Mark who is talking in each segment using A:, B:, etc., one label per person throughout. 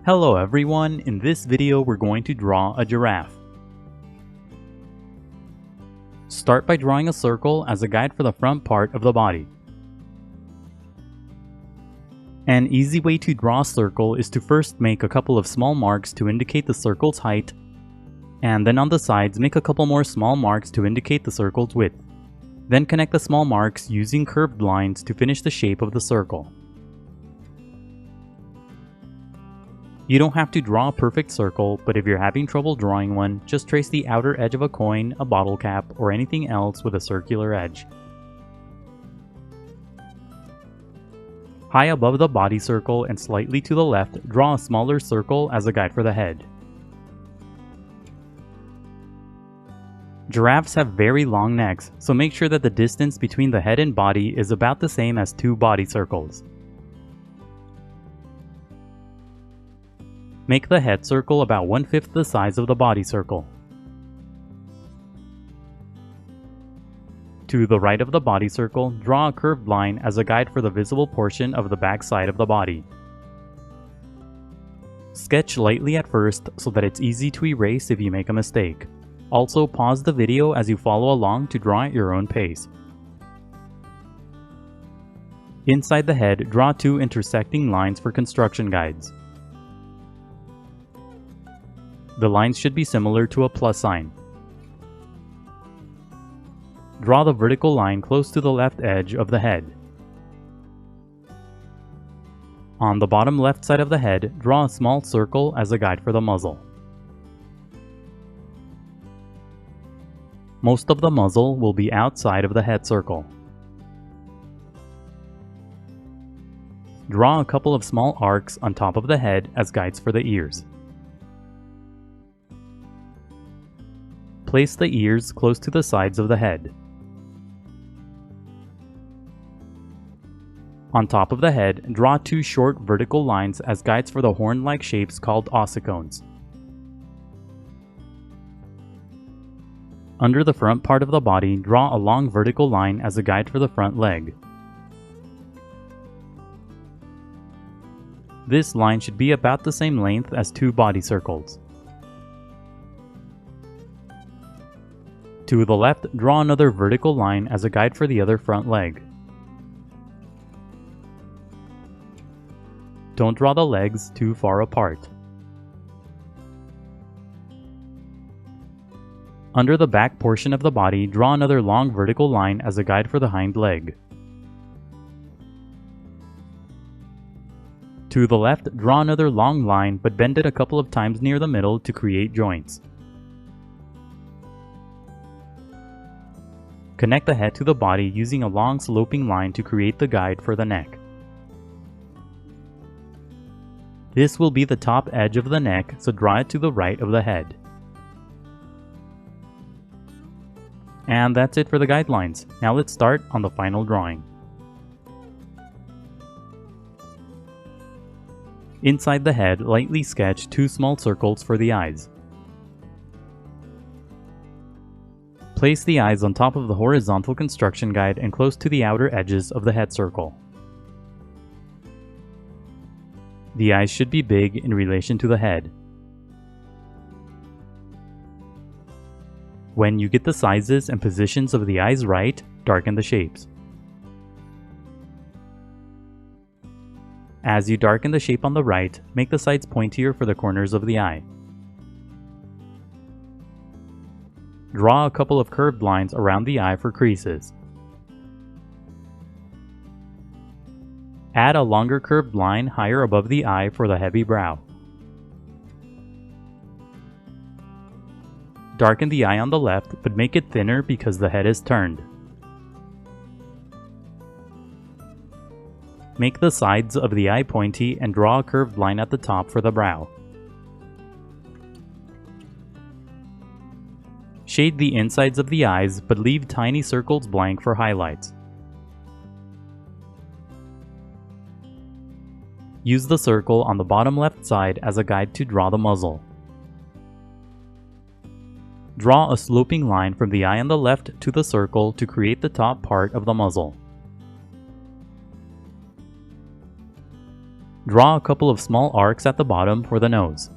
A: Hello everyone, in this video we're going to draw a giraffe. Start by drawing a circle as a guide for the front part of the body. An easy way to draw a circle is to first make a couple of small marks to indicate the circle's height, and then on the sides make a couple more small marks to indicate the circle's width. Then connect the small marks using curved lines to finish the shape of the circle. You don't have to draw a perfect circle, but if you're having trouble drawing one, just trace the outer edge of a coin, a bottle cap, or anything else with a circular edge. High above the body circle and slightly to the left, draw a smaller circle as a guide for the head. Giraffes have very long necks, so make sure that the distance between the head and body is about the same as two body circles. Make the head circle about 1/5 the size of the body circle. To the right of the body circle, draw a curved line as a guide for the visible portion of the back side of the body. Sketch lightly at first so that it's easy to erase if you make a mistake. Also, pause the video as you follow along to draw at your own pace. Inside the head, draw two intersecting lines for construction guides. The lines should be similar to a plus sign. Draw the vertical line close to the left edge of the head. On the bottom left side of the head, draw a small circle as a guide for the muzzle. Most of the muzzle will be outside of the head circle. Draw a couple of small arcs on top of the head as guides for the ears. Place the ears close to the sides of the head. On top of the head, draw two short vertical lines as guides for the horn-like shapes called ossicones. Under the front part of the body, draw a long vertical line as a guide for the front leg. This line should be about the same length as two body circles. To the left, draw another vertical line as a guide for the other front leg. Don't draw the legs too far apart. Under the back portion of the body, draw another long vertical line as a guide for the hind leg. To the left, draw another long line but bend it a couple of times near the middle to create joints. Connect the head to the body using a long sloping line to create the guide for the neck. This will be the top edge of the neck, so draw it to the right of the head. And that's it for the guidelines. Now let's start on the final drawing. Inside the head, lightly sketch two small circles for the eyes. Place the eyes on top of the horizontal construction guide and close to the outer edges of the head circle. The eyes should be big in relation to the head. When you get the sizes and positions of the eyes right, darken the shapes. As you darken the shape on the right, make the sides pointier for the corners of the eye. Draw a couple of curved lines around the eye for creases. Add a longer curved line higher above the eye for the heavy brow. Darken the eye on the left, but make it thinner because the head is turned. Make the sides of the eye pointy and draw a curved line at the top for the brow. Shade the insides of the eyes, but leave tiny circles blank for highlights. Use the circle on the bottom left side as a guide to draw the muzzle. Draw a sloping line from the eye on the left to the circle to create the top part of the muzzle. Draw a couple of small arcs at the bottom for the nose.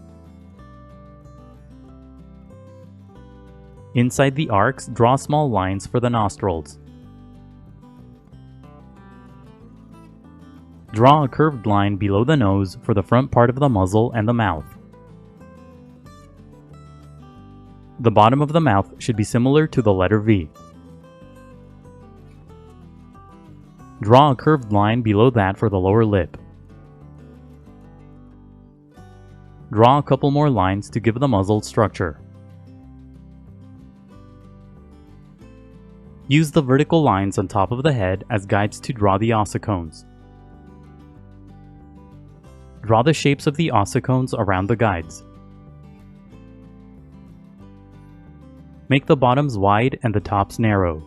A: Inside the arcs, draw small lines for the nostrils. Draw a curved line below the nose for the front part of the muzzle and the mouth. The bottom of the mouth should be similar to the letter V. Draw a curved line below that for the lower lip. Draw a couple more lines to give the muzzle structure. Use the vertical lines on top of the head as guides to draw the ossicones. Draw the shapes of the ossicones around the guides. Make the bottoms wide and the tops narrow.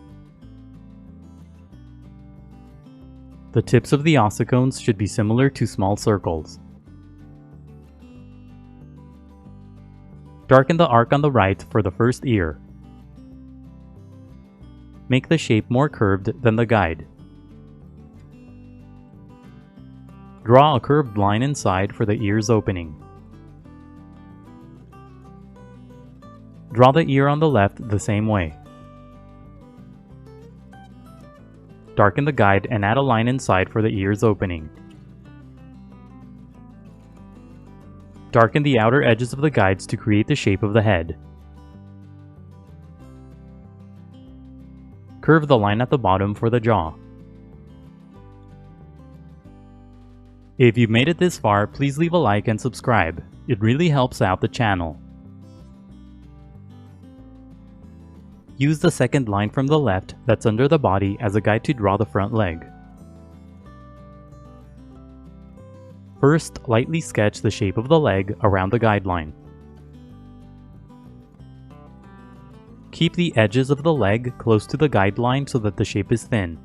A: The tips of the ossicones should be similar to small circles. Darken the arc on the right for the first ear. Make the shape more curved than the guide. Draw a curved line inside for the ear's opening. Draw the ear on the left the same way. Darken the guide and add a line inside for the ear's opening. Darken the outer edges of the guides to create the shape of the head. Curve the line at the bottom for the jaw. If you've made it this far, please leave a like and subscribe. It really helps out the channel. Use the second line from the left that's under the body as a guide to draw the front leg. First, lightly sketch the shape of the leg around the guideline. Keep the edges of the leg close to the guideline so that the shape is thin.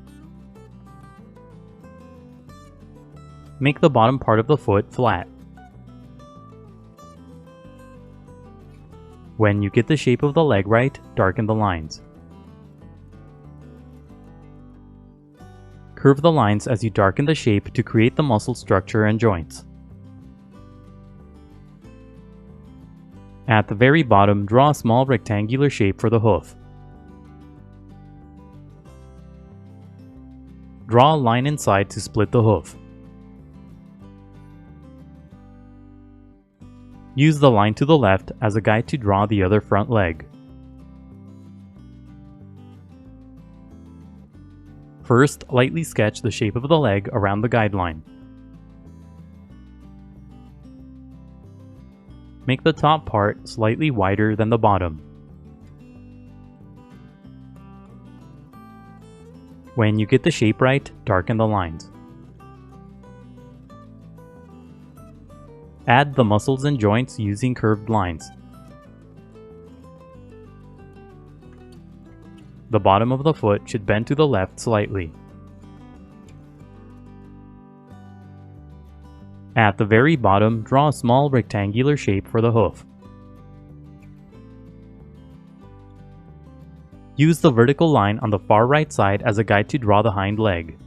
A: Make the bottom part of the foot flat. When you get the shape of the leg right, darken the lines. Curve the lines as you darken the shape to create the muscle structure and joints. At the very bottom, draw a small rectangular shape for the hoof. Draw a line inside to split the hoof. Use the line to the left as a guide to draw the other front leg. First, lightly sketch the shape of the leg around the guideline. Make the top part slightly wider than the bottom. When you get the shape right, darken the lines. Add the muscles and joints using curved lines. The bottom of the foot should bend to the left slightly. At the very bottom, draw a small rectangular shape for the hoof. Use the vertical line on the far right side as a guide to draw the hind leg.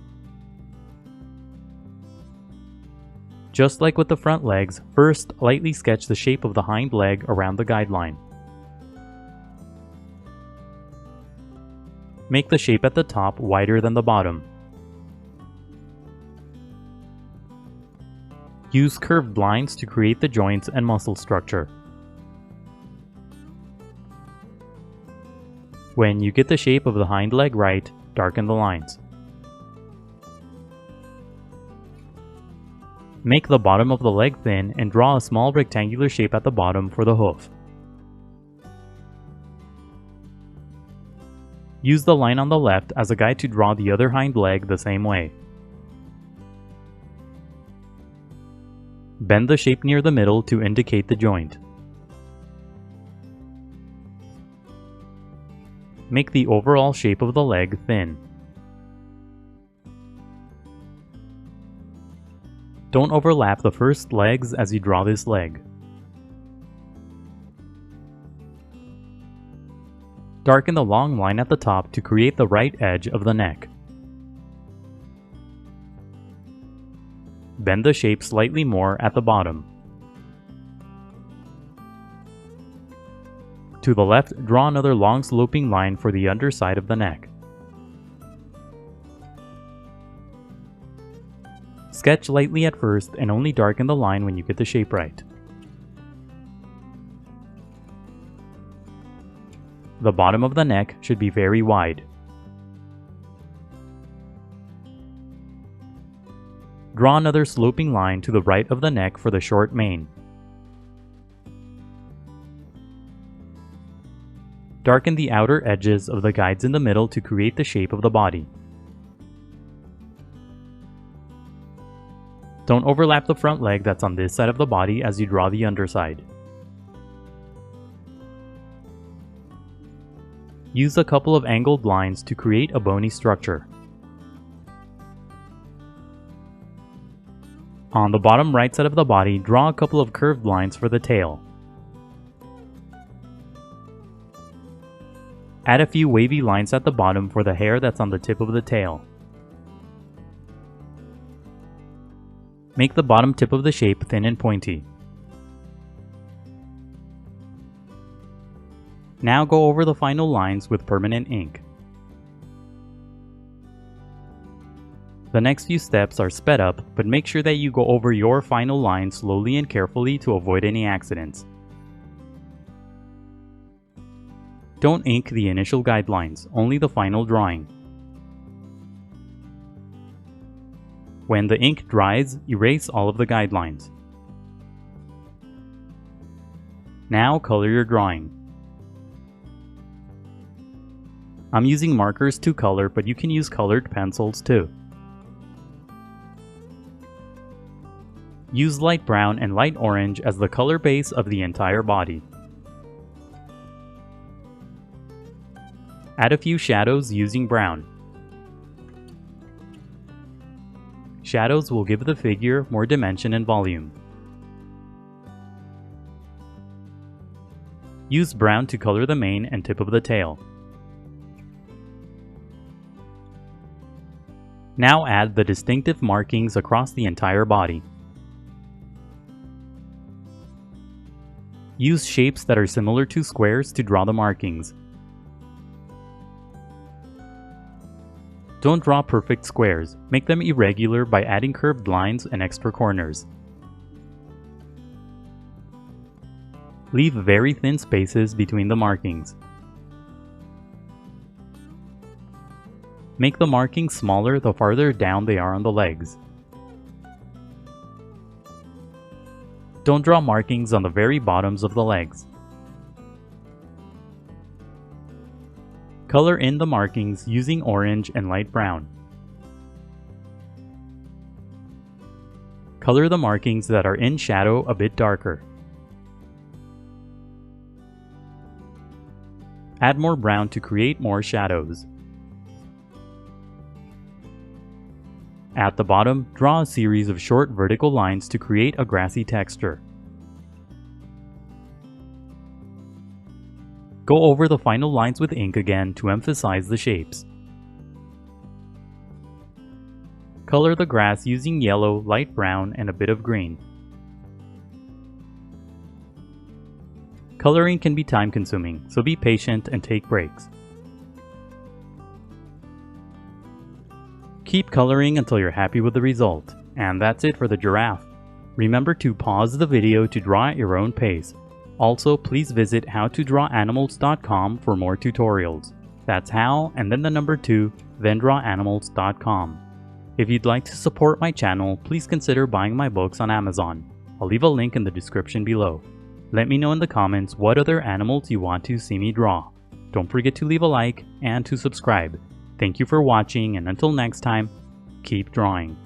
A: Just like with the front legs, first lightly sketch the shape of the hind leg around the guideline. Make the shape at the top wider than the bottom. Use curved lines to create the joints and muscle structure. When you get the shape of the hind leg right, darken the lines. Make the bottom of the leg thin and draw a small rectangular shape at the bottom for the hoof. Use the line on the left as a guide to draw the other hind leg the same way. Bend the shape near the middle to indicate the joint. Make the overall shape of the leg thin. Don't overlap the first legs as you draw this leg. Darken the long line at the top to create the right edge of the neck. bend the shape slightly more at the bottom. To the left, draw another long sloping line for the underside of the neck. Sketch lightly at first and only darken the line when you get the shape right. The bottom of the neck should be very wide. Draw another sloping line to the right of the neck for the short mane. Darken the outer edges of the guides in the middle to create the shape of the body. Don't overlap the front leg that's on this side of the body as you draw the underside. Use a couple of angled lines to create a bony structure. On the bottom right side of the body, draw a couple of curved lines for the tail. Add a few wavy lines at the bottom for the hair that's on the tip of the tail. Make the bottom tip of the shape thin and pointy. Now go over the final lines with permanent ink. The next few steps are sped up, but make sure that you go over your final line slowly and carefully to avoid any accidents. Don't ink the initial guidelines, only the final drawing. When the ink dries, erase all of the guidelines. Now color your drawing. I'm using markers to color, but you can use colored pencils too. Use light brown and light orange as the color base of the entire body. Add a few shadows using brown. Shadows will give the figure more dimension and volume. Use brown to color the mane and tip of the tail. Now add the distinctive markings across the entire body. Use shapes that are similar to squares to draw the markings. Don't draw perfect squares, make them irregular by adding curved lines and extra corners. Leave very thin spaces between the markings. Make the markings smaller the farther down they are on the legs. Don't draw markings on the very bottoms of the legs. Color in the markings using orange and light brown. Color the markings that are in shadow a bit darker. Add more brown to create more shadows. At the bottom, draw a series of short vertical lines to create a grassy texture. Go over the final lines with ink again to emphasize the shapes. Color the grass using yellow, light brown, and a bit of green. Coloring can be time-consuming, so be patient and take breaks. Keep coloring until you're happy with the result. And that's it for the giraffe. Remember to pause the video to draw at your own pace. Also, please visit howtodrawanimals.com for more tutorials. That's how, and then the number 2, then drawanimals.com. If you'd like to support my channel, please consider buying my books on Amazon. I'll leave a link in the description below. Let me know in the comments what other animals you want to see me draw. Don't forget to leave a like and to subscribe. Thank you for watching, and until next time, keep drawing.